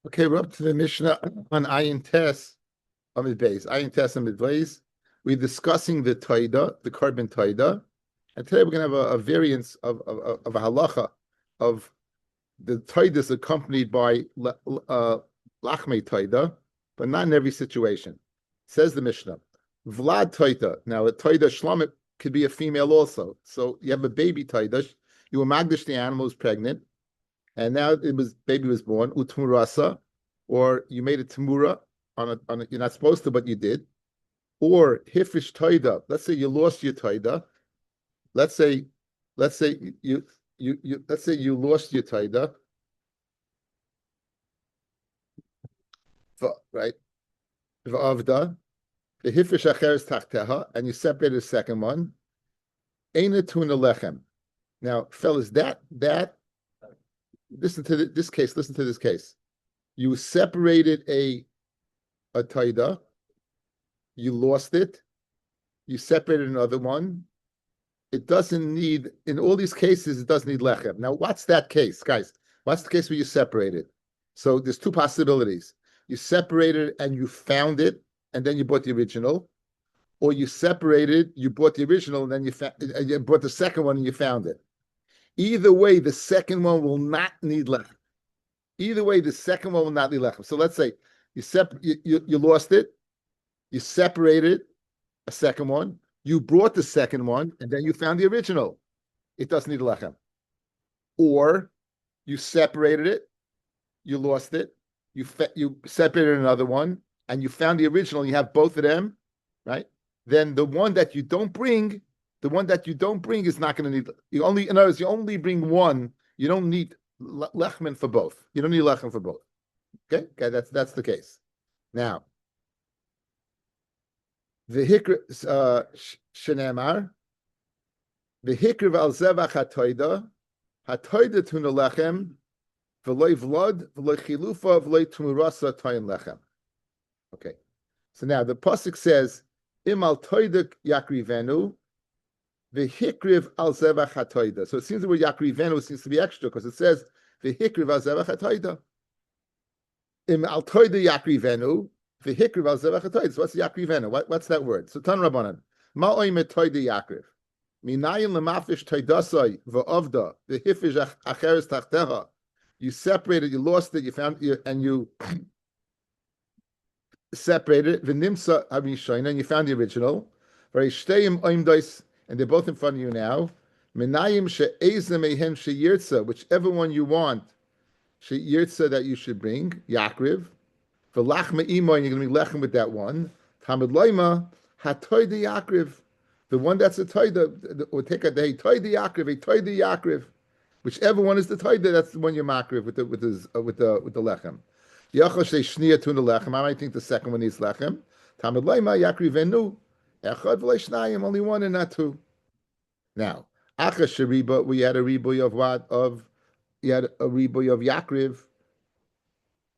Okay, we're up to the Mishnah on Ayin Tes Amid Beis. Ayin Tes Amid Beis. We're discussing the Taida, the carbon Taida, and today we're going to have a variance of a halacha of the Taida is accompanied by Lachmei Taida, but not in every situation. Says the Mishnah, Vlad Taida. Now a Taida Shlamit could be a female also. So you have a baby Taida. You were magdish, the animal was pregnant. And now baby was born, utmurasa, or you made a tamura on a you're not supposed to, but you did. Or hifish taida. Let's say you lost your taida. Let's say you lost your taida. Right? V'avda. The hifish acheres tachteha, and you separated the second one. Eina tuna lechem. Now, fellas, that listen to this case. Listen to this case. You separated a taida. You lost it. You separated another one. It doesn't need, in all these cases, it doesn't need lechem. Now, what's that case, guys? What's the case where you separated? So there's two possibilities. You separated and you found it, and then you bought the original. Or you separated, you bought the original, and then you bought the second one and you found it. Either way, the second one will not need lechem. Either way, the second one will not need lechem. So let's say you lost it, you separated a second one, you brought the second one, and then you found the original. It doesn't need lechem. Or you separated it, you lost it, you separated another one, and you found the original. And you have both of them, right? Then the one that you don't bring. The one that you don't bring is not going to need. In other words, you only bring one. You don't need lechem for both. You don't need lechem for both. Okay, that's the case. Now, the hikr shenemar, the hikr val zevach hatoida tuna lechem, v'loy vlod v'loy chilufa v'loy tumurasa toyin lechem. Okay, so now the pasuk says imal toida yakrivenu. The hikriv al zevach hatoida. So it seems the word yakrivenu seems to be extra because it says the hikriv al zevach hatoida. Im al toida yakrivenu. The hikriv al zevach hatoida. So what's yakrivenu? What's that word? So tan rabbanan. Ma'oy metoida yakriv. Minayin lemafish toidasai va'avda. The hifish acheres tachteha. You separated, you lost it, you found it, and you separated it. V'nimsa harishaina, and you found the original. V'reishteim oimdais. And they're both in front of you now. Menayim she'ezem ehen she'yirtza, whichever one you want, she'yirtza that you should bring, yakriv. V'lachma imo, and you're going to be lechem with that one. Tamid loima, hatoida yakriv. The one that's a toida, or take a day, toida yakriv. Whichever one is the toida, that's the one you're makriv with the lechem. Yachal she'shniya tuna lechem. I might think the second one needs lechem. Tamid loima yakrivenu. Echad v'leishnayim, only one and not two. Now, Acha Shariba, we had a riboy of what? You had a riboy of Yakriv.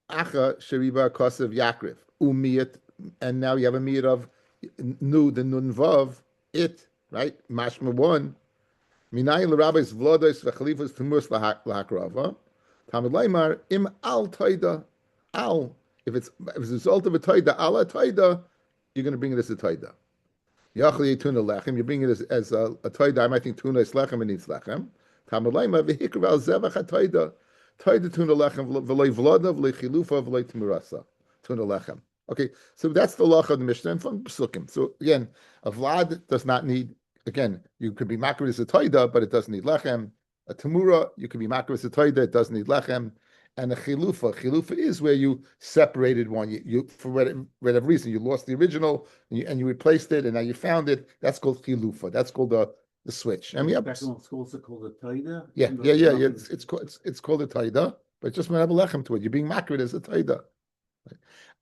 Acha Shariba, cause of Yakriv. Umiyat, and now you have a miyat of Nu, the Nun Vav, it, right? Mashma one. Minayin l'rabbis v'lodos v'chalifos t'murs l'hakrava. Tamid Laimar, im al toida. Al. If it's a result of a toida, ala toida, you're going to bring it as a toida. Yachli tuna lechem. You bring it as a toida. I think tuna is lechem and needs lechem. Tamalayma v'hikr al zevach toida. Toida tuna lechem v'loy v'lodav v'loy chilufa v'loy tmurasa. Tuna lechem. Okay, so that's the law of the Mishnah and from Pesukim. So again, a vlad does not need. Again, you could be makar as a toida, but it doesn't need lechem. A tamura, you could be makar as a toida, it doesn't need lechem. And a chilufa is where you separated one. You for whatever reason, you lost the original and you replaced it, and now you found it. That's called chilufa. That's called the switch. I mean, that's also called a taida. Yeah. It's called a taida, but just when I have a lechem to it, you're being makrid as a taida.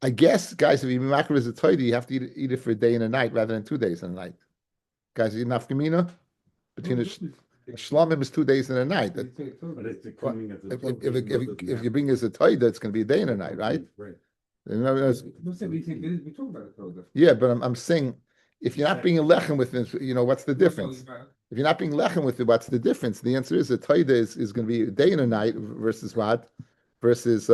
I guess, guys, if you makrid as a taida, you have to eat it for a day and a night rather than 2 days and a night. Guys, you nafkamina between the Shlamim is 2 days and a night. If you bring as a taida, it's going to be a day and a night, right? Right. Yeah, but I'm saying if you're not being a lechem with it, what's the difference? If you're not being lechem with it, what's the difference? The answer is a taida is going to be a day and a night versus what? Versus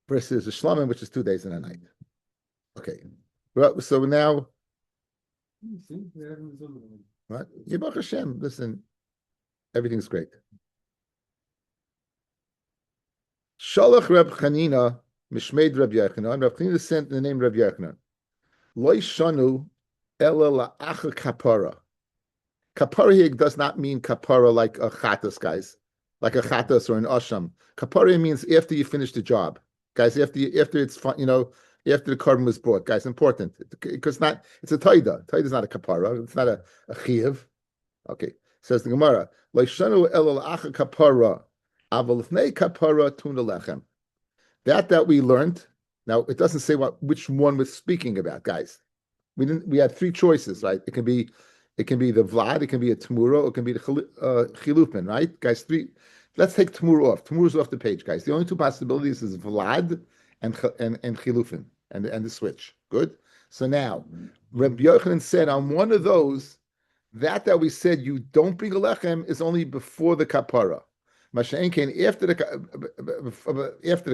versus a shlamim, which is 2 days and a night. Okay. Well, so now, what? Yibach Hashem, listen, everything's great. Shalach Reb Chanina, Mishmeid Reb Yochanan. Reb Chanina sent in the name Reb Yochanan. Loi shanu ela la'acha kapara. Kapara here does not mean kapara like a chatas, guys, like a chatas or an asham. Kapara means after you finish the job, guys. After it's fun, after the carbon was brought, guys. Important because it's a taida. Taida is not a kapara. It's not a chiyuv. Okay, says the Gemara. Leishanu el acha kapara, aval lifnei kapara tuna lechem. That we learned. Now it doesn't say which one was speaking about, guys. We had 3 choices, right? It can be the Vlad, it can be a Tamura, or it can be the Chilufin, right? Guys, 3. Let's take Tamura off. Tamura's off the page, guys. The only 2 possibilities is Vlad and Chilufin and the switch. Good? So now, Rabbi Yochanan said on one of those, that we said you don't bring a lechem is only before the kapara. Masha'en came after the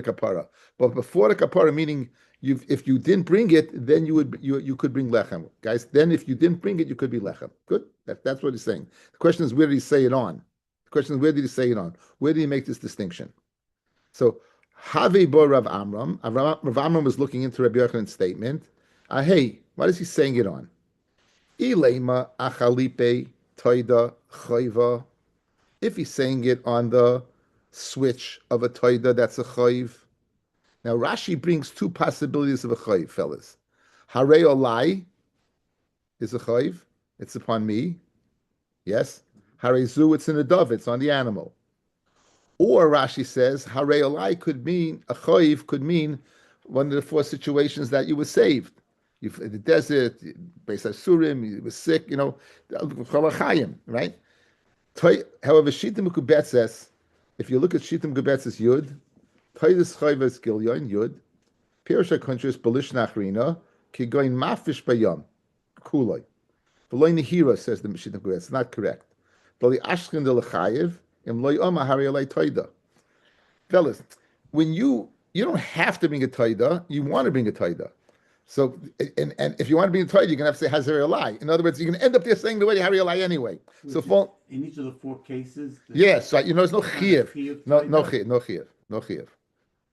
kapara. But before the kapara, meaning if you didn't bring it, then you could bring lechem, guys. Then if you didn't bring it, you could be lechem. Good. That's what he's saying. The question is, where did he say it on? The question is, where did he say it on? Where did he make this distinction? So Have bo Rav Amram. Rav Amram was looking into Rabbi Yochanan's statement. Hey, what is he saying it on? Ilema achalipe toida chayva. If he's saying it on the switch of a toida, that's a chayv. Now Rashi brings 2 possibilities of a chayv, fellas. Harei olai is a chayv. It's upon me. Yes. Harei zu, it's in the dove. It's on the animal. Or Rashi says Harei olai could mean a chayv could mean one of the 4 situations that you were saved. You in the desert, Beis Asurim, you were sick, right? However, Shitim Kubetzes, if you look at Shitim Kubetzes Yud, Toides Chayves Gilyon Yud, Pirsha Countries Belish Nachrina, Kigoin Mafish Bayam, Kuloi. Veloy Nihira says the Shitim Kubetzes, not correct. Veli Ashkin de Lechayev, Im Loy Oma Harialai Toida. Fellas, when you don't have to bring a Toida, you want to bring a Toida. So, and if you want to be in Torah, you're going to have to say Hazar Elai. In other words, you're going to end up there saying the word Harry Elai anyway. So, in each of the 4 cases. Yes, right. There's no chiyuv. No chiyuv.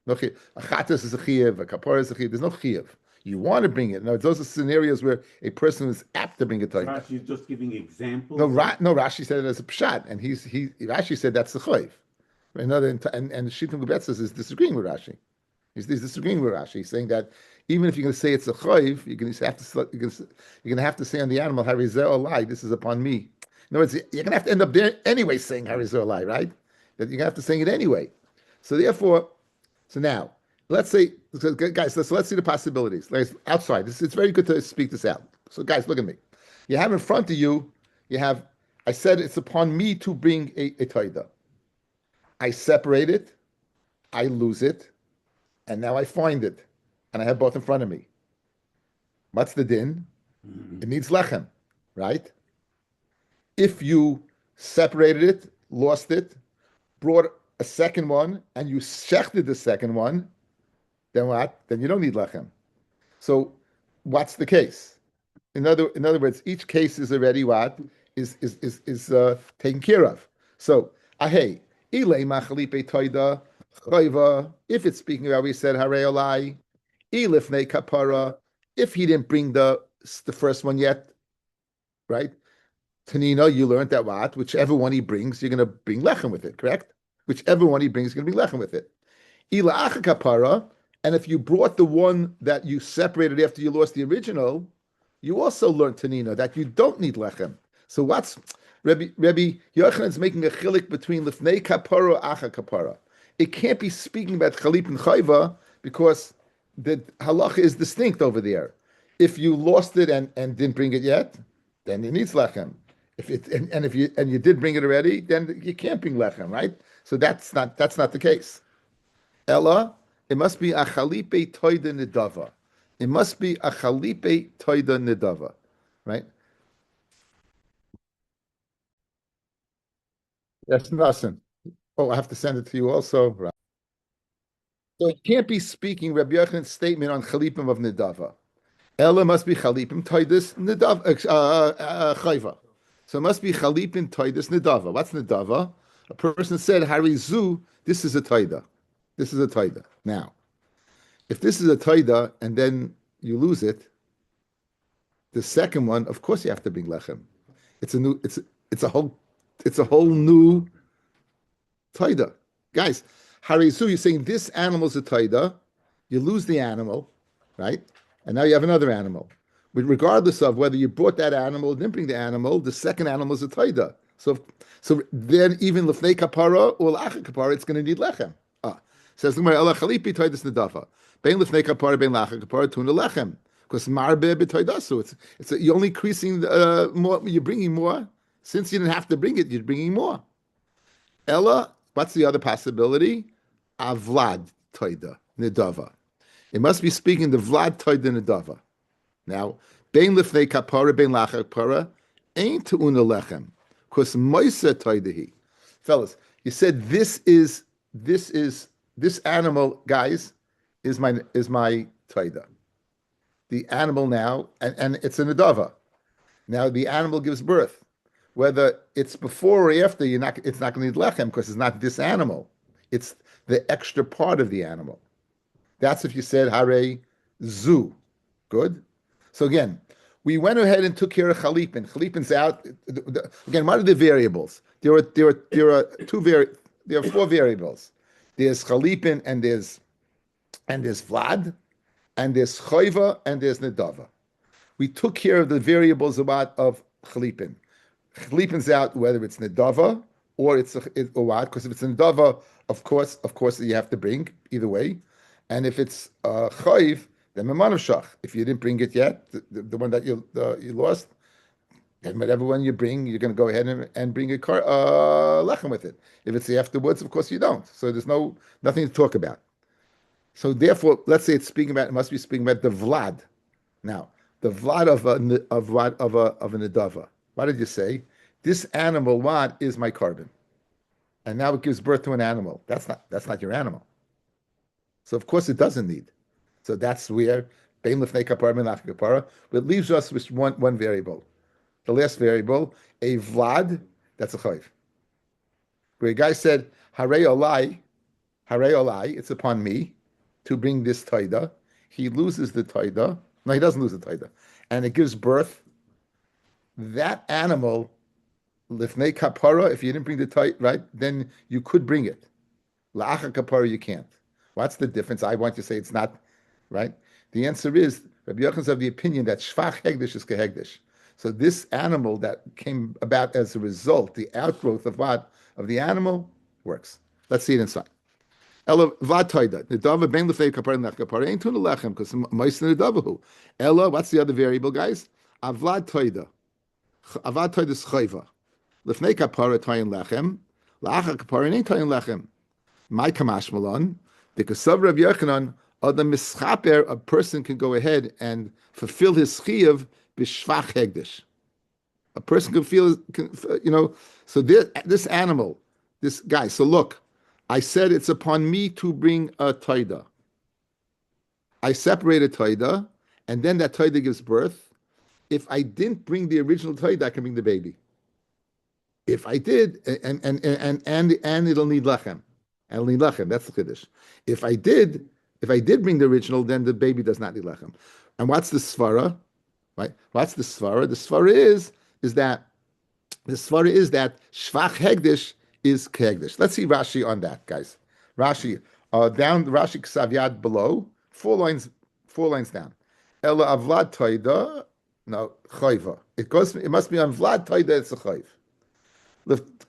A chatas is a chiyuv. A kapara is a chiyuv. There's no chiyuv. You want to bring it. Now, those are scenarios where a person is apt to bring a Torah. Rashi is just giving examples. No, Rashi said it as a pshat, and Rashi said that's the chayv. And Shittim Gubetzes is disagreeing with Rashi. He's disagreeing with Rashi. He's saying that even if you're going to say it's a chayv, you're going to have to say on the animal harizeh olai. This is upon me. In other words, you're going to have to end up there anyway saying harizeh olai, right? That you're going to have to say it anyway. So therefore, now let's say, guys, let's see the possibilities. Like outside, it's very good to speak this out. So guys, look at me. You have in front of you. I said it's upon me to bring a taida. I separate it, I lose it, and now I find it. And I have both in front of me. What's the din? It needs lechem, right? If you separated it, lost it, brought a second one, and you shechted the second one, then what? Then you don't need lechem. So what's the case? In other words, each case is already what? Is taken care of. So, ahei, ilei machalipe toida chayva, if it's speaking about, we said harei olai, ilifnei kapara, if he didn't bring the first one yet, right? Tanina, you learned that what? Whichever one he brings, you're going to bring lechem with it, correct? Whichever one he brings, you're going to bring lechem with it. Ila acha kapara, and if you brought the one that you separated after you lost the original, you also learned Tanina that you don't need lechem. So what's Rabbi Yochanan is making a chilik between lifnei kapara acha kapara. It can't be speaking about chalip and chayva because the halacha is distinct over there. If you lost it and didn't bring it yet, then it needs lechem. If you did bring it already, then you can't bring lechem, right? So that's not the case. Ella, it must be a chalipe toida nidava. It must be a chalipe toida nidava, right? Yes, nothing. Oh, I have to send it to you also. Right. So it can't be speaking Rabbi Yochanan's statement on Chalipim of Nedava. Ella must be Chalipim Toidus Nedava Chayva. So it must be Chalipim Toidus Nedava. What's Nedava? A person said, Harizu, this is a Toida. This is a Toida. Now, if this is a Toida and then you lose it, the second one, of course you have to bring Lechem. It's a whole new Taida. Guys, Harizu, you're saying this animal is a Taida, you lose the animal, right? And now you have another animal. But regardless of whether you brought that animal or didn't bring the animal, the second animal is a Taida. So then even Lefnei Kapara or Lacha Kapara, it's going to need Lechem. Says the Gemara, Ela Chalipi Taidas Nedafa. Bein Lefnei Kapara, Bein Lacha Kapara, Tuna Lechem. Because Marbe B'Taidasu, you're only increasing more, you're bringing more. Since you didn't have to bring it, you're bringing more. Ella, what's the other possibility? Avlad Toida Nedava. It must be speaking the Vlad Toida Nedava. Now, Bein Lifnei Kapara, Bein Lacha Kapara, ain't Una Lechem. Because Moisa Toidahi. Fellas, you said this animal, guys, is my Toida. The animal now, and it's a Nedava. Now the animal gives birth. Whether it's before or after, it's not going to need lechem because it's not this animal. It's the extra part of the animal. That's if you said hare zu. Good. So again, we went ahead and took care of chalipin. Chalipin's out. Again, what are the variables? There are four variables. There's chalipin and there's vlad, and there's choiva and there's nedava. We took care of the variables of chalipin. Chalipin's out whether it's nedava or or what, because if it's nedava, of course you have to bring either way, and if it's choiv, then memanav shach. If you didn't bring it yet, the one that you lost, then whatever one you bring, you're going to go ahead and bring a lechem with it. If it's afterwards, of course you don't. So there's nothing to talk about. So therefore, let's say it must be speaking about the vlad. Now, the vlad of a nedava. What did you say? This animal, what is my carbon? And now it gives birth to an animal. That's not your animal. So of course it doesn't need. So that's where bein lefnei kapara ben lach kapara. But it leaves us with one variable. The last variable, a vlad, that's a chayv. Where a guy said, hare olai, it's upon me to bring this taida. He loses the taida. No, he doesn't lose the taida. And it gives birth. That animal, lifnei kapara, if you didn't bring the taida, right, then you could bring it. La'acha kapara, you can't. What's the difference? I want to say it's not, right? The answer is, Rabbi Yochanan's of the opinion that shvach hegdish is kehegdish. So this animal that came about as a result, the outgrowth of what? Of the animal, works. Let's see it inside. Ella vatoida. Nedava ben lefei kapara nach kapara ain't tuna lechem because ma'aser nedavahu. Ella, what's the other variable, guys? Avlad toida. Avad toida is chayva. Lefnei kapara toyin lechem. La'acha kapara ain't toyin lechem. My kamash malon. The kasav Rabbi Yochanan, adam mischaper, a person can go ahead and fulfill his chiyuv b'shvach hegdish. A person can feel, so this animal, this guy. So look, I said it's upon me to bring a taida. I separate a taida, and then that taida gives birth. If I didn't bring the original taida, I can bring the baby. If I did, and it'll need lechem. And it'll need lechem. That's the chiddush. If I did bring the original, then the baby does not need lechem. And what's the svara? Right? What's the svara? The svara is that shvach hegdish is kegdish. Let's see Rashi on that, guys. Rashi, down Rashi Ksav below, four lines down. Ela avlad toida, no chayva. It must be on vlad toida. It's a chayv.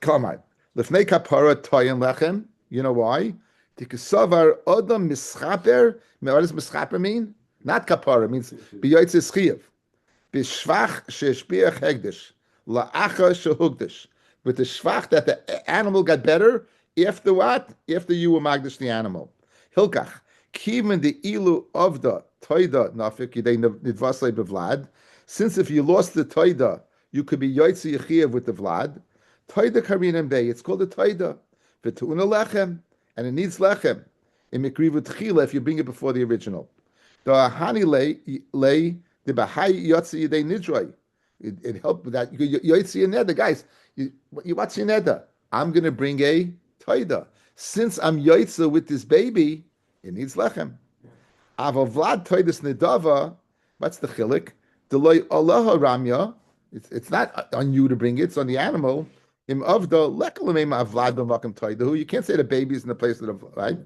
Kamad lefnei kapara toyin lechem. You know why? Tikasavar adam mischaper. What does mischaper mean? Not kapara. It means biyotzes chiyav. Bishvach sheshbiach hegdish la'acha shehugdish. With the shvach that the animal got better after what? After you were magdish the animal. Hilkach kiven the ilu of the toida nafik yidei nidvasei bevlad. Since if you lost the toida, you could be yoytzi yechiyev with the vlad. Toida karinam bay. It's called a toida. V'tu'una lechem, and it needs lechem. In mikrivu tchila, if you bring it before the original. The hani lay the bahai yotzi yidei nidroi. It helped with that. Yotzi neder, guys. What's your neder? I'm going to bring a taida. Since I'm yotzi with this baby, it needs lechem. Avavlad toidus nedava. What's the chilik? Deloy Allah ramya. It's not on you to bring it; it's on the animal. Im avda lekalamim avlad b'makam toidahu. You can't say the baby's in the place of the right.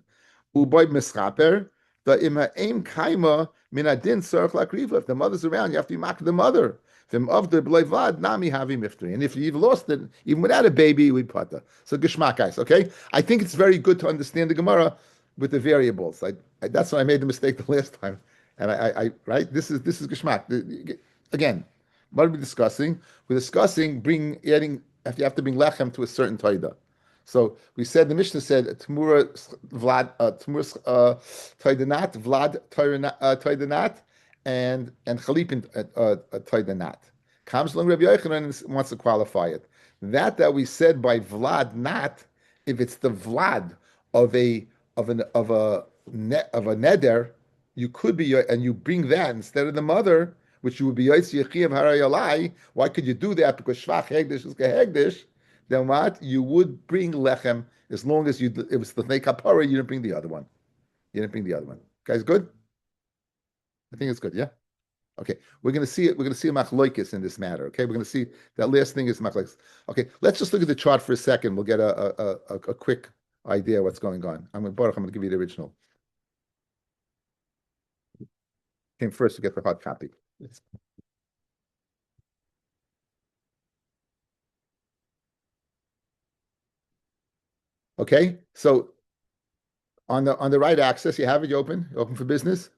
Uboy mischaper. The ima aim kaima min adin sarach lakriva. If the mother's around, you have to be the mother. Vim avda b'loy vlad nami havi miftri. And if you've lost it, even without a baby, we pata. So geshmak, guys. Okay, I think it's very good to understand the Gemara with the variables. That's why I made the mistake the last time. And I right. This is geshmak. Again, what are we discussing? We're discussing adding. If you have to bring lechem to a certain taida. So we said the Mishnah said Tmura Vlad Taidanat Vlad Taidanat and Chalipin Taidanat. Comes along Rabbi Yochanan and wants to qualify it. That we said by Vlad Nat, if it's the Vlad of a neder, you could be and you bring that instead of the mother, which you would be Yotzi Yechiv Harayalai. Why could you do that? Because Shvach Hegdish is Gehegdish. Then what? You would bring lechem as long as it was the kapara, you didn't bring the other one. You didn't bring the other one. Guys, good? I think it's good, yeah? Okay, we're going to see it. We're going to see a machloikis in this matter, okay? We're going to see that last thing is machloikis. Okay, let's just look at the chart for a second. We'll get a quick idea of what's going on. I'm going to give you the original. Came first to get the hard copy. Okay, so on the right axis, you have it. You open for business.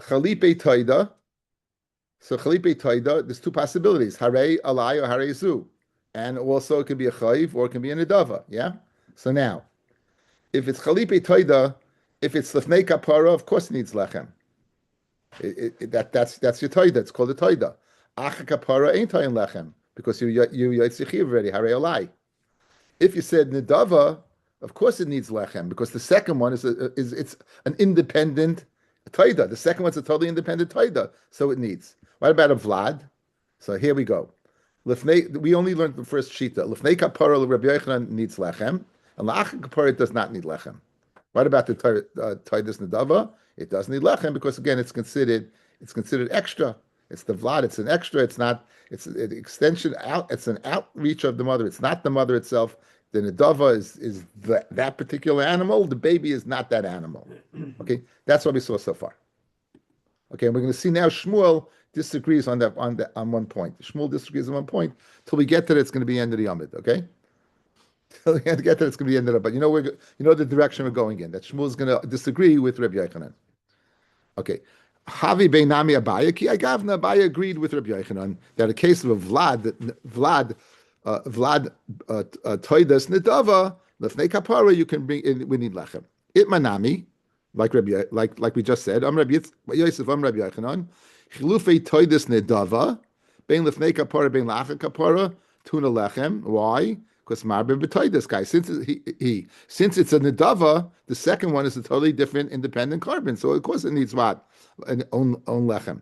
Chalipe Taida. So Chalipe Taida, there's two possibilities: Hare Alai or Hare Zu, and also it can be a Chayiv or it can be a Nedava. Yeah. So now, if it's Chalipe Taida, if it's Lefnei Kapara, of course it needs lechem. That's your Taida. It's called a Taida. Acha Kapara ain't Tayin lechem because you Yotzichiv already Hare Alai. If you said Nedava, of course it needs lechem because the second one is it's an independent taida. The second one's a totally independent taida, so it needs. What about a vlad? So here we go. We only learned the first shita. Lefnei kapara Rabbi Yochanan needs lechem, and la'achar kapara does not need lechem. What about the taidas Nedava? It does need lechem because again it's considered extra. It's the vlad. It's an extra. It's not. It's an extension out. It's an outreach of the mother. It's not the mother itself. The nedava is that particular animal. The baby is not that animal. Okay, that's what we saw so far. Okay, and we're going to see now Shmuel disagrees on one point. Shmuel disagrees on one point. Till we get to it, it's going to be end of the Yamid. Okay, till we get to it, it's going to be end of it. But you know the direction we're going in. That Shmuel is going to disagree with Rabbi Yochanan. Okay. Havi Beinami Abaya Ki Agavna. Abaya agreed with Rabbi Yochanan that a case of a Vlad Toidas Nedava Lefnei Kapara you can bring in. We need lechem. Itmanami, like we just said. Rabbi Yosef. Rabbi Yochanan. Chilufei Toidas Nedava Bein Lefnei Kapara Bein Lachar Kapara Tuna Lechem. Why? Because Marbe B'Toidas guy. Since it's a Nedava, the second one is a totally different independent carbon. So of course it needs what? An own lechem.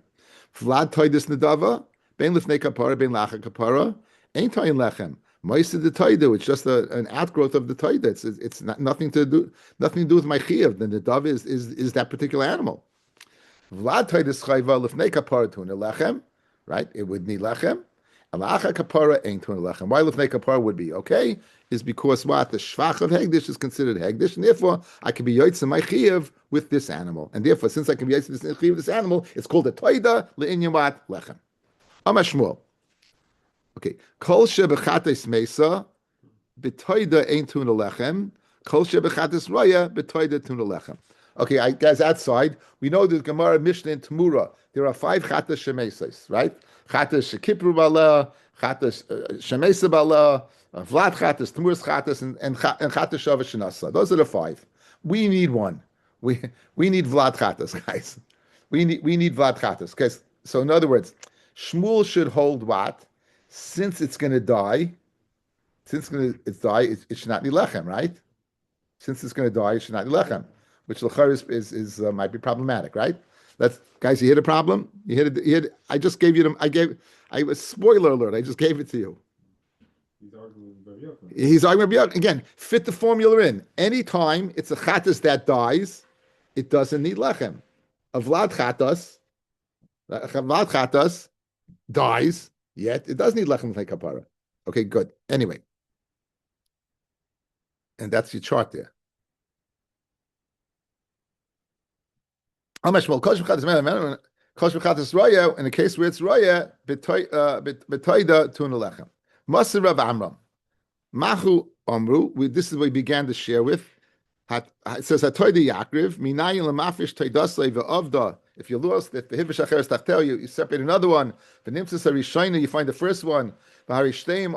Vlad toidus nedava, ben lifnei kapara, ben lacha kapara, ain't toyin lechem. Moisa the toida, it's just an outgrowth of the toida. It's nothing to do with my chiyuv. The nedava is that particular animal. Vlad toidus chayva lifnei kapara tuna lechem, right? It would need lechem. And lacha kapara ain't tuna lechem. Why lifnei kapara would be okay? Is because what the shvach of hegdish is considered hegdish, and therefore I can be yoytz my chiyuv with this animal, and therefore since I can be yoytz my chiyuv with this animal, it's called a toida le'inyan what lechem. Amar Shmuel. Okay, kol shebechates mesa betoida ain't tuna lechem. Kol shebechates roya betoida tuna lechem. Okay, guys, outside we know the Gemara Mishnah in Tamura. There are 5 chatas shemesas, right? Chatas shekipru bala, chatas shemesa bala. Vlad chatas, Tamuras chatas, and chatas shava shenasa. Those are the 5. We need one. We need Vlad chatas, guys. We need Vlad chatas. Okay, so in other words, Shmuel should hold what? Since it's going to die, it should not need lechem, right? Since it's going to die, it should not eat lechem, which l'char is might be problematic, right? Guys, you hit a problem. You hit it. I just gave you them. I was spoiler alert. I just gave it to you. He's arguing Rabbi Yochanan. Again, fit the formula in. Anytime it's a chatas that dies, it doesn't need lechem. A vlad chatas dies, yet it does need lechem like kapara. Okay, good. Anyway, and that's your chart there. In the case where it's roya, betoida tuna lechem. Masir Rav Amram. Machu Omru, this is what we began to share with. It says, Hatoida Yakriv, Minayin Lamafish Toidasle Ve'ovda. If you lost, if the Hivish Acheres Tachtel, you separate another one. V'nimtzas Harishayna, you find the first one. V'harishtem,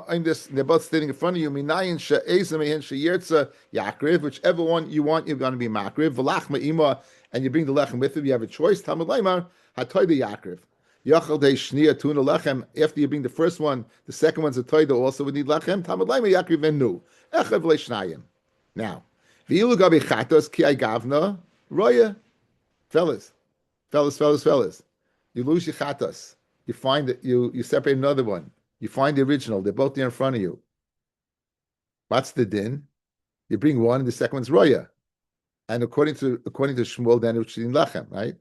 they're both standing in front of you. Minayin She'ezem Ehen She'yirtza Yakriv, whichever one you want, you're going to be Makriv. V'lach Ma'ima, and you bring the lechem with you. You have a choice. Talmud Laimar, Hatoida Yakriv. Yachal de shnia tuna lechem. After you bring the first one, the second one's a toida. Also, we need lechem. Talmud laima yakriv venu. Echav leishnayim. Now, v'ilu gabi chatos ki ay gavna roya. Fellas. You lose your chatos. You find that you separate another one. You find the original. They're both there in front of you. What's the din? You bring one, and the second one's roya. And according to Shmuel, then it's in lechem, right?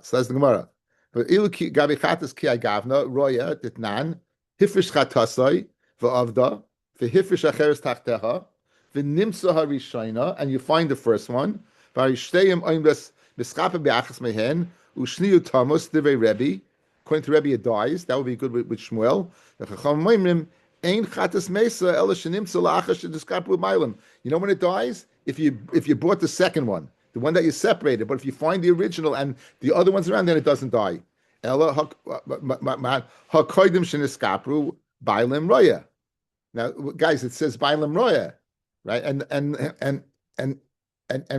So that's the Gemara. But ilu gabi chatas ki agavna roya titnan hifrish chatasai v'avda v'hifrish acheres tachteha v'nimsa harishayna, and you find the first one v'arishteim oimres mischape be'achas mehen ushniu tamus divrei Rabbi. According to Rabbi, it dies. That would be good with Shmuel. The chacham moimrim ein chatas mesa ela shenimsa la'achas shediskapu mailim. You know when it dies? If you bought the second one, the one that you separated, but if you find the original and the other one's around, then it doesn't die. Ella hakoydim sheniskapru bailim roya. Now, guys, it says bailim roya, right? And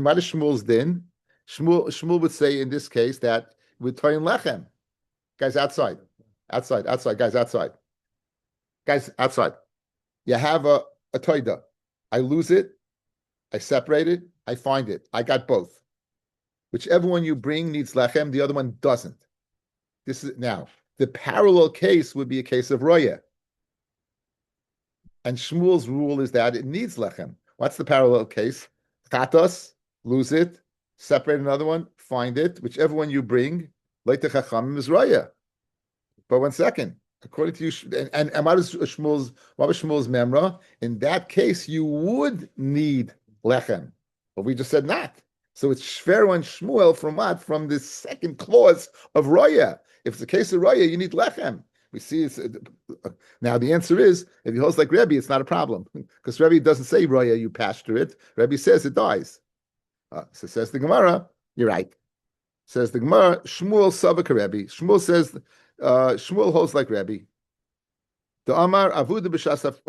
what is Shmuel's din? Shmuel would say in this case that with toyin lechem, guys outside, guys outside. You have a toida. I lose it. I separate it. I find it. I got both. Whichever one you bring needs lechem, the other one doesn't. This is now the parallel case would be a case of roya. And Shmuel's rule is that it needs lechem. What's the parallel case? Chatos, lose it, separate another one, find it. Whichever one you bring, later chachamim is roya. But 1 second, according to you, and what was Shmuel's memra? In that case, you would need lechem. But we just said not. So it's Shver and Shmuel from what? From the second clause of Roya. If it's a case of Roya, you need Lechem. We see it's, now the answer is, if he holds like Rabbi, it's not a problem. Because Rabbi doesn't say Roya, you pasture it. Rabbi says it dies. So says the Gemara, you're right. Says the Gemara, Shmuel Savak Rabbi. Shmuel says, Shmuel holds like Rabbi. The Amar, Avuda B'Shasaf,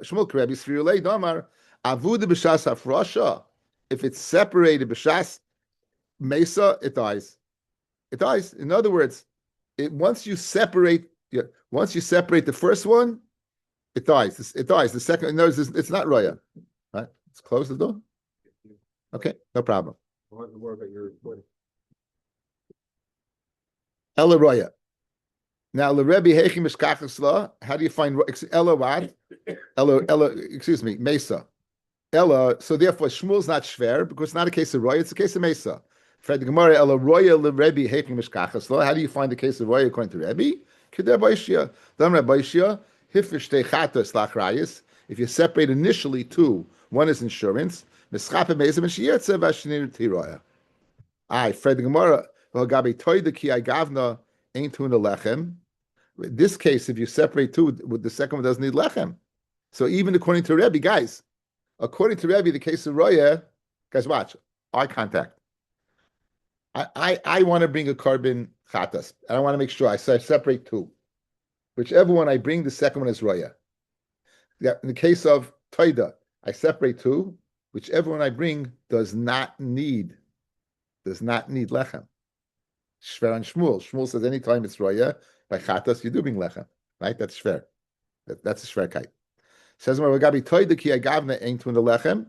Shmuel Rabbi, Svirulei, the Amar, Avuda B'Shasaf Rasha. If it's separated b'shas mesa, it dies. It dies. In other words, once you separate the first one, it dies. It dies. The second, in other words, it's not roya. Right? Let's close the door. Okay, no problem. Ella roya. Now, the Rebbe Heichim Mishkachasla. How do you find Ella what? Ella. Excuse me, mesa. Ella, so therefore Shmuel's not shver because it's not a case of roya, it's a case of mesa. Fred Gemara Ella roya le Rebbe hating mishkachas. How do you find the case of roya according to Rebbe? Keder Baishia. Dam Baishia hifish techatos lachrayis. If you separate initially two, one is insurance. Mischape mezem and shiyertze v'ashnir tiroya. Aye, Fred Gemara v'gabi toida ki agavna ain't tuna lechem. In this case, if you separate two, the second one doesn't need lechem. So even according to Rebbe, guys. According to Rabbi, the case of Roya, guys, watch, eye contact. I want to bring a carbon chatas, and I want to make sure I separate two. Whichever one I bring, the second one is Roya. In the case of Toida, I separate two. Whichever one I bring does not need lechem. Shver and Shmuel. Shmuel says anytime it's Roya, by chatas, you do bring lechem. Right? That's shver. That's a shver kite. Says Gabi Toida ki agavna ain't tuna lechem.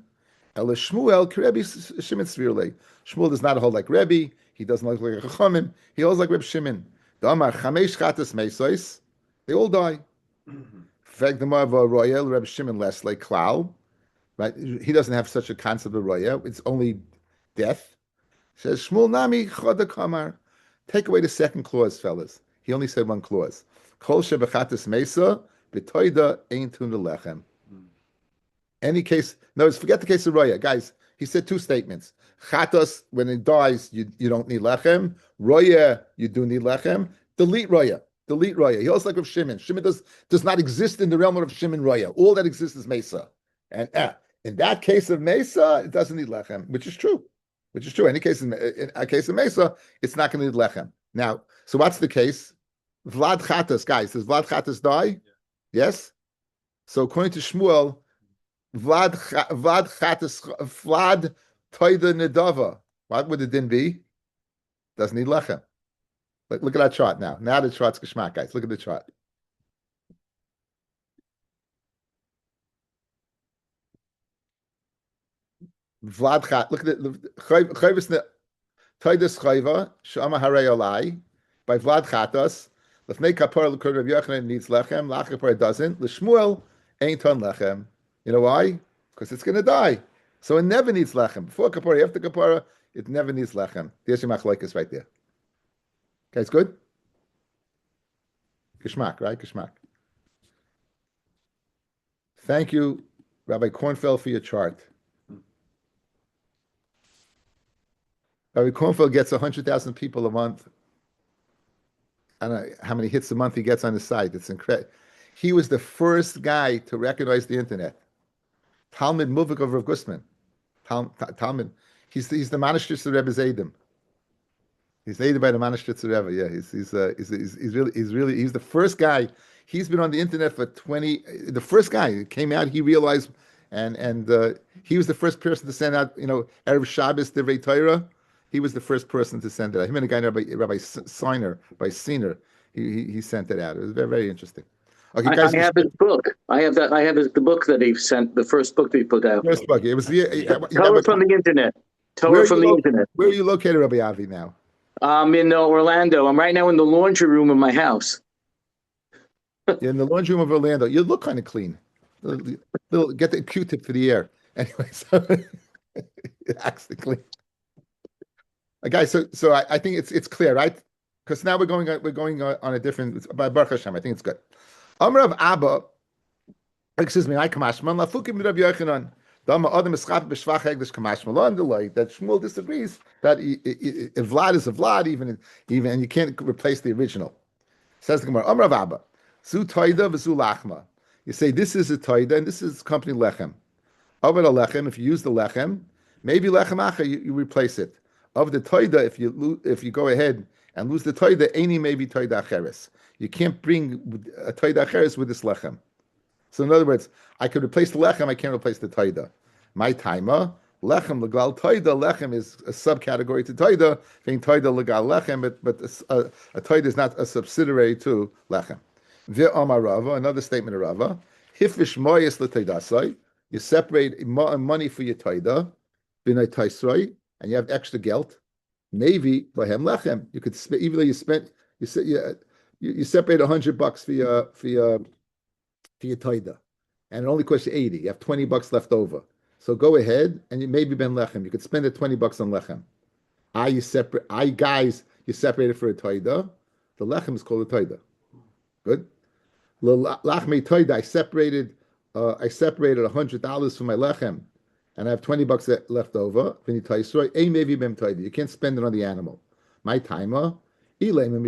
Ela Shmuel Rebbe Shimon Svirle. Shmuel does not hold like Rebbe. He doesn't look like a Chachamim. He holds like Reb Shimon. The Amar Chamesh Chatas Mesois. They all die. Fact the Marva Royal Reb Shimon less like Klal. Right? He doesn't have such a concept of Roya. It's only death. Says Shmuel Nami Choda Kamar. Take away the second clause, fellas. He only said one clause. Kol shebechatas mesa b'toida ein tun lechem. Any case, no, forget the case of Roya. Guys, he said two statements. Chatas, when it dies, you don't need lechem. Roya, you do need lechem. Delete Roya. Delete Roya. He also like with Shimon. Shimon does not exist in the realm of Shimon Roya. All that exists is Mesa. And in that case of Mesa, it doesn't need lechem, which is true. Which is true. In a case of Mesa, it's not going to need lechem. Now, so what's the case? Vlad Chatas, guys, does Vlad Chatas die? Yeah. Yes? So according to Shmuel, Vlad Toida Nedava. What would the din be? Doesn't need lechem. Look at that chart now. Now the chart's geschmack, guys. Look at the chart. Vlad Chat. Look at the Chayvus Toidus Chayva Shama Harei Olai by Vlad Chatas. Lefnei Kapar L'Kur Rav Yochanan needs lechem. Lach Kapar doesn't. L'Shmuel ain't on lechem. You know why? Because it's going to die. So it never needs lechem. Before kapara, after kapara, it never needs lechem. There's your machlokes right there. Okay, it's good? Geschmack, right? Geschmack. Thank you, Rabbi Kornfeld, for your chart. Rabbi Kornfeld gets 100,000 people a month. I don't know how many hits a month he gets on his site. It's incredible. He was the first guy to recognize the internet. Talmud Muvik of Rav Gustman. Talmud. He's the Manashtitzer Rebbe's Eidim. He's aided by the Manashtitzer Rebbe. Yeah, he's the first guy. He's been on the internet for 20. The first guy that came out, he realized, and he was the first person to send out, Erev Shabbos Divrei Torah. He was the first person to send it out. Him and a guy named Rabbi Siner, he sent it out. It was very, very interesting. Okay, guys, I have his book. I have the book that he sent, the first book that he put out. First book. It was Torah from the internet. Torah from the internet. Where are you located, Rabbi Avi, now? I'm in Orlando. I'm right now in the laundry room of my house. You're in the laundry room of Orlando. You look kind of clean. Get the Q-tip for the air. Anyway, so actually clean. Guys, so I think it's clear, right? Because now we're going on a different. By Baruch Hashem, I think it's good. Amr of Abba, excuse me, I Kamashman Lafukim Rabbi Yochanan. Dama Adam Eschap B'Shvach Hegdish Kamashman Landalai. That Shmuel disagrees that Vlad is a Vlad, even and you can't replace the original. Says the Gemara, Amr of Abba, Zu Toida v'Zu Lachma. You say this is a Toida and this is company lechem. Over the lechem, if you use the lechem, maybe lechem acha you replace it. Of the Toida, if you go ahead and lose the Toida, any maybe Toida acheres. You can't bring a Toida acheres with this lechem. So in other words, I could replace the lechem, I can't replace the Toida. My taima, lechem legal Toida, lechem is a subcategory to Toida, being Toida legal lechem, but a Toida is not a subsidiary to lechem. Ve'amar Rava, another statement of Rava, hifish moyes l'Toidasai, you separate money for your Toida, b'nai taisroi, and you have extra gelt, maybe lahem lechem. You could even though you separate $100 for your toida, and it only costs you 80. You have $20 left over. So go ahead and you maybe ben lechem. You could spend the $20 on lechem. You separate it for a toida. The lechem is called a toida. Good. Lachmei toida. I separated $100 for my lechem. And I have $20 left over. You can't spend it on the animal. My timer. How do you know the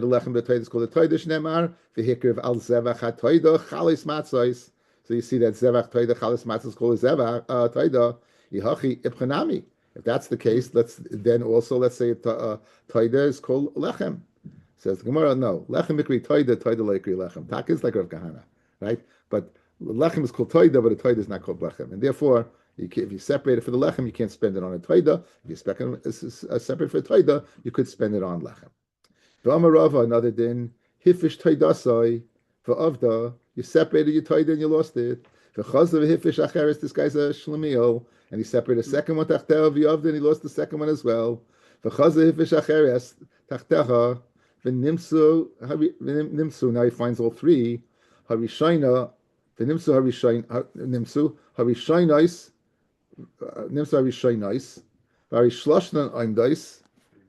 lechem the toida is called the toida shnemar? V'hikriv al zevach toida chalis matzos. So you see that zevach toida chalis matzos is called zevach toida. Yihachi ibchanami. If that's the case, let's say toida is called lechem. Says the Gemara, no. Lechem ikri toida leikri lechem. Tak is like Rav Kahana. Right, but lechem is called toida, but a toida is not called lechem, and therefore, if you separate it for the lechem, you can't spend it on a toida. If you separate for a toida, you could spend it on lechem. Rava, another din, hifish toidasai For Avda, you separated your Toida and you lost it. For Chazda v'hifish acheres, this guy's a Shlemiel, and he separated the second one Tachteha v'Avda, and he lost the second one as well. For Chazda v'hifish acheres, Tachteha, v'nimsu, now he finds all three. Harishayna, v'nimsu harishaynois, nimsu harishaynois, v'harishloshnan oimdois,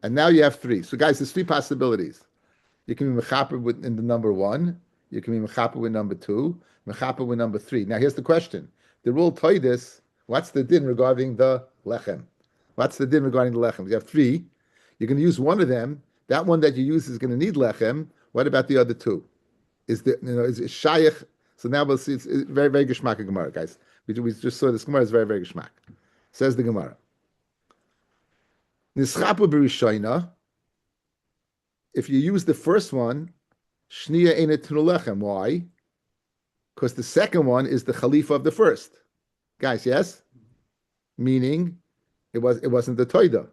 and now you have three. So guys, there's three possibilities. You can be mechaper with in the number one. You can be mechaper with number two. Mechaper with number three. Now here's the question: the rule toidis. What's the din regarding the lechem? What's the din regarding the lechem? You have three. You're going to use one of them. That one that you use is going to need lechem. What about the other two? Is it shayach? So now we'll see. It's very very geshmak Gemara, guys. We just saw this Gemara is very very geshmak. Says the Gemara. Nischapu b'rishayna. If you use the first one, shniya ain't it lechem. Why? Because the second one is the khalifa of the first. Guys, yes? Meaning, it wasn't the toida.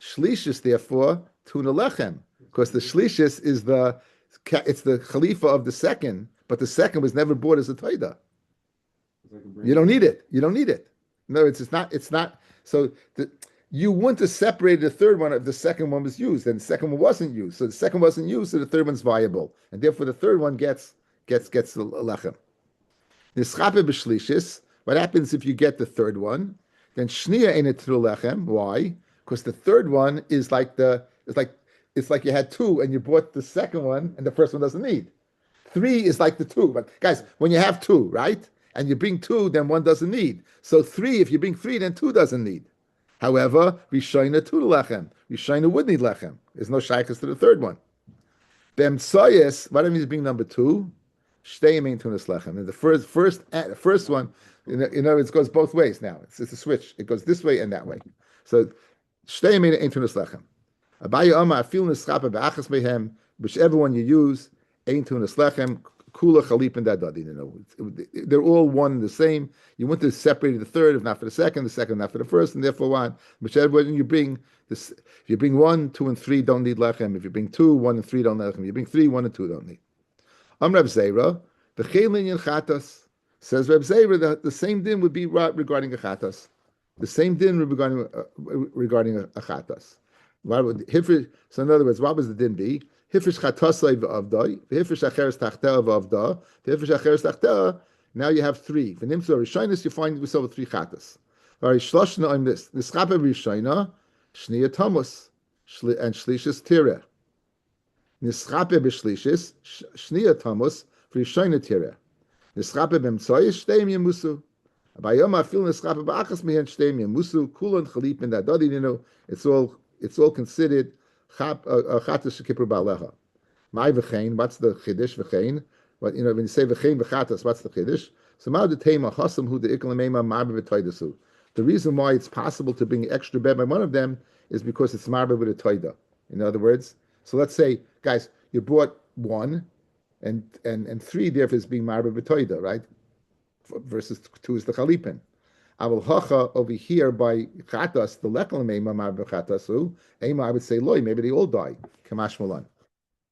Shlishis, therefore, tuna lechem. Because the shlishis is the khalifa of the second, but the second was never bought as a toida. You don't need it. You don't need it. No, it's not. So you wouldn't have separated the third one if the second one was used, and the second one wasn't used. So the second wasn't used, so the third one's viable, and therefore the third one gets the lechem. Nischape b'shlishis. What happens if you get the third one? Then shniya ain't it lechem. Why? Because the third one is like it's like you had two and you bought the second one, and the first one doesn't need. Three is like the two, but guys, when you have two, right, and you bring two, then one doesn't need. So three, if you bring three, then two doesn't need. However, Rishayna tu lechem. Rishayna would need lechem. There's no shaykhs to the third one. B'emtsayis, what means being number two? Shtei main tunas lechem. And the first one, in other words, it goes both ways now. It's a switch. It goes this way and that way. So shtei main tunas lechem. Abaye Omar afil neschapa be'achas behem. Whichever one you use, ein tunas lechem. Kula chalip and dadadin. They're all one and the same. You want to separate the third, if not for the second not for the first, and therefore one. Whichever one you bring, if you bring 1, 2, and 3, don't need lechem. If you bring 2, 1, and 3, don't need lechem. You bring 3, 1, and 2, don't need. Reb Zera, the chelin chatas, says Reb Zera, the same din would be regarding a chatas. The same din regarding a chatas. So in other words, what was the din be? Hifish chatasai v'avdai, hifish acheres tachtea v'avda, hifish acheres tachtea. Now you have three. V'nimtzu rishonis, you find yourself with three chatas. Shloshna on this. Nischape rishona, shniya tamus, and shlishis tireh. Nischape b'shlishis, shniya tamus, v'rishona tireh. Nischape b'mtsoyis, shteim yemusu. Abayom afil nischape b'achas mehen shteim yemusu, kulon chalip in that dadi, it's all considered chatas shekipur ba'aleha. My v'chein, what's the chiddush v'chein? When you say v'chein v'chatas, what's the chiddush? So ma detema chasam hu de'iklamema marbe v'toidasu. The reason why it's possible to bring extra bed by one of them is because it's marbe with a toida. In other words, so let's say, guys, you bought 1, and 3 therefore is being marbe with toida, right? Versus 2 is the chalipin. Aval hacha over here by chatas, the leklamema marbe chatasu. Ema, I would say loy. Maybe they all die. Kamash malan.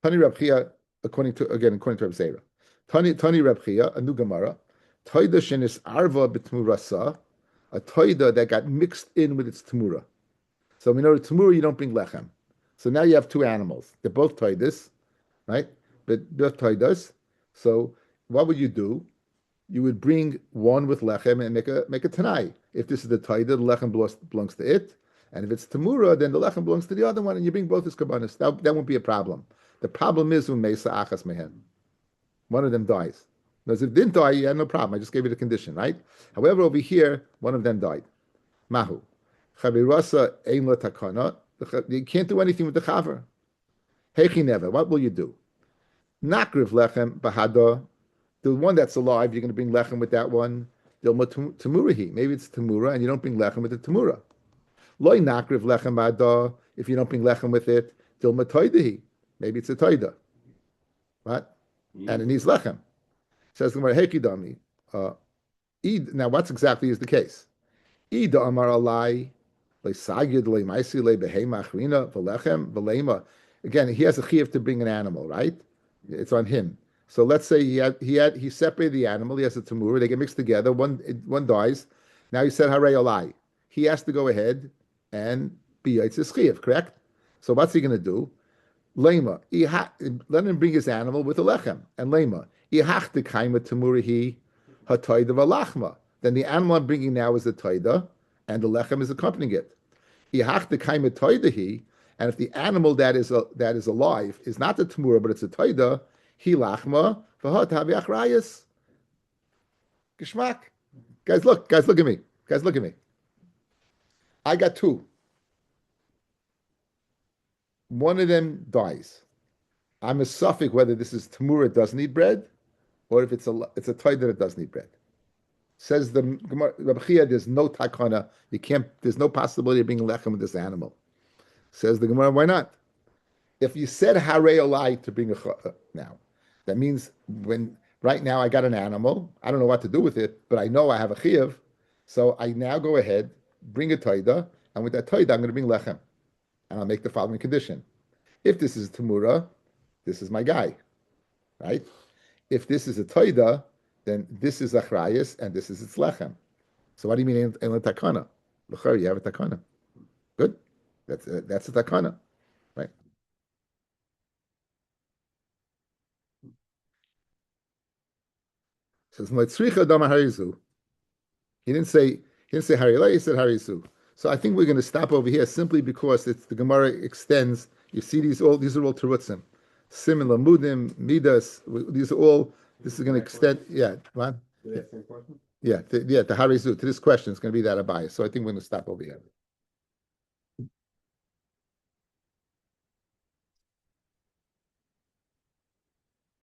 Tani Reb Chia, according to Reb Zera. Tani Reb Chia, a new Gemara. Toida shenis arva b'tmurasa, a toida that got mixed in with its tmura. So we know the tmura you don't bring lechem. So now you have two animals. They're both toidas, right? But both toidas. So what would you do? You would bring one with lechem and make a tanai. If this is the toida, the lechem belongs to it. And if it's Tamura, then the lechem belongs to the other one, and you bring both as kabbanis. That won't be a problem. The problem is when Mesa Achas Mehen. One of them dies. Because if it didn't die, you had no problem. I just gave you the condition, right? However, over here, one of them died. Mahu. Chabirasa ein lo takana. You can't do anything with the chaver. Hechi never. What will you do? Nakriv lechem bahada. The one that's alive, you're going to bring lechem with that one. Dilma tamurahi. Maybe it's tamura, and you don't bring lechem with the tamura. Loy nakriv lechem bahada. If you don't bring lechem with it, dilma toidahi. Maybe it's a toida, right? Yeah. And it needs lechem. Says the Gemara, Hekidami. Now, what's exactly is the case? Ida amar alai le'sagid le'maisi le'behema achrina v'lechem v'leima. Again, he has a chiyuv to bring an animal, right? It's on him. So let's say he separated the animal. He has a tamura. They get mixed together. One dies. Now he said harei olai. He has to go ahead and be yitzis chiyuv, correct? So what's he going to do? Lema. Let him bring his animal with a lechem and lema. Ihach de kaima tamurahi hatoida v'lachma. Then the animal I'm bringing now is the toida, and the lechem is accompanying it. Ihach de kaima toidahi. And if the animal that is alive is not the tamura but it's a toida, he lachma v'hot haviach rayas. Geschmack. Guys, look at me. I got two. One of them dies. I'm a suffix whether this is tamura that doesn't eat bread, or if it's a toida that doesn't eat bread. Says the Gemara, Rabbi Chia, there's no takana. There's no possibility of being lechem with this animal. Says the Gemara, why not? If you said harei olai to bring now, that means right now I got an animal, I don't know what to do with it, but I know I have a chiyuv, so I now go ahead, bring a toida, and with that toida I'm going to bring lechem, and I'll make the following condition. If this is tamura, this is my guy, right? If this is a toida, then this is achrayas, and this is its lechem. So what do you mean in takana? L'char, you have a takana. Good. That's a takana, right? Says Motzricha Dama Harizu. He didn't say Harilei, he said Harizu. So I think we're going to stop over here simply because the Gemara extends. You see these are all terutzim. Sim and Lamudim, Midas, this is going to extend, yeah. What? Did I ask the question? Yeah, the Harizu, to this question is going to be that Abayah. So I think we're going to stop over here.